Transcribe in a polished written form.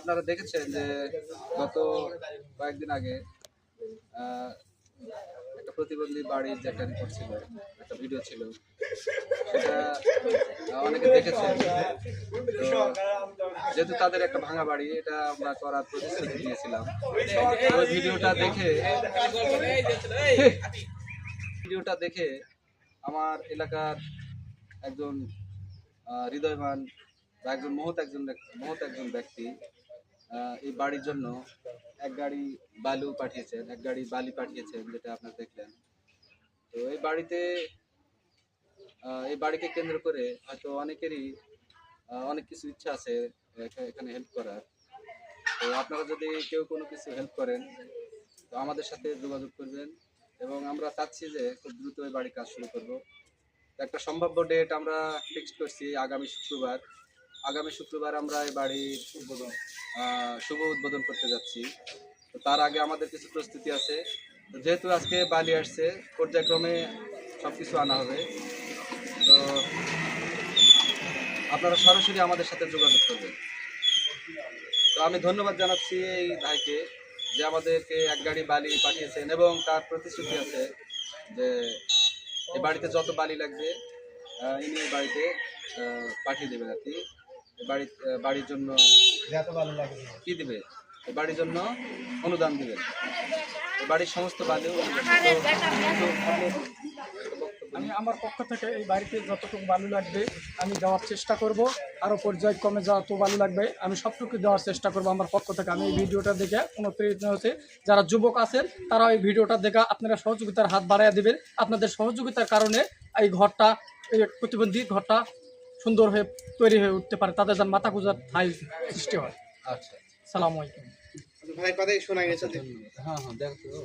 আপনারা দেখেছেন যে গত কয়েকদিন আগে একটা প্রতিবন্ধী বাড়ির যে একটা রিপোর্ট ছিল, একটা ভিডিও ছিল, সেটা অনেকে দেখেছেন। তো যেহেতু তাদের একটা ভাঙা বাড়ি, এটা আমরা করার প্রতিশ্রুতি দিয়েছিলাম। ওই ভিডিওটা দেখে আমার এলাকার একজন হৃদয়বান বা একজন মহৎ একজন ব্যক্তি এই বাড়ির জন্য এক গাড়ি বালি পাঠিয়েছেন, যেটা আপনারা দেখলেন। তো এই বাড়িকে কেন্দ্র করে হয়তো অনেকেরই অনেক কিছু ইচ্ছা আছে এখানে হেল্প করার। তো আপনারা যদি কেউ কোনো কিছু হেল্প করেন তো আমাদের সাথে যোগাযোগ করবেন, এবং আমরা চাচ্ছি যে খুব দ্রুত এই বাড়ির কাজ শুরু করব। একটা সম্ভাব্য ডেট আমরা ফিক্সড করছি আগামী শুক্রবার আমরা এই বাড়ির শুভ উদ্বোধন করতে যাচ্ছি। তো তার আগে আমাদের কিছু প্রস্তুতি আছে। তো যেহেতু আজকে বালি আসছে, পর্যায়ক্রমে সবকিছু আনা হবে। তো আপনারা সরাসরি আমাদের সাথে যোগাযোগ করবেন। তো আমি ধন্যবাদ জানাচ্ছি এই ভাইকে, যে আমাদেরকে এক গাড়ি বালি পাঠিয়েছেন, এবং তার প্রতিশ্রুতি আছে যে এই বাড়িতে যত বালি লাগবে ইনি এই বাড়িতে পাঠিয়ে দেবেন আর কি। বাড়ির জন্য কি দিবে, এই বাড়ির জন্য অনুদান দিবেন। এই বাড়ির সমস্ত বালি আমি আমার পক্ষ থেকে এই বাড়িতে যতটুকু বালু লাগবে আমি দেওয়ার চেষ্টা করব। আরও পর্যায়ক্রমে যত বালু লাগবে আমি সবটুকু দেওয়ার চেষ্টা করব আমার পক্ষ থেকে। আমি এই ভিডিওটা দেখে অনুপ্রেরিত হচ্ছে, যারা যুবক আছেন তারা এই ভিডিওটা দেখে আপনারা সহযোগিতার হাত বাড়াইয়া দেবেন। আপনাদের সহযোগিতার কারণে এই প্রতিবন্ধী ঘরটা সুন্দর হয়ে তৈরি হয়ে উঠতে পারে, তাদের যেন মাথা গুঁজার ঠাঁই সৃষ্টি হয়। আচ্ছা, আসসালামু আলাইকুম। ভাই কথাই শোনা গেছে। হ্যাঁ দেখো।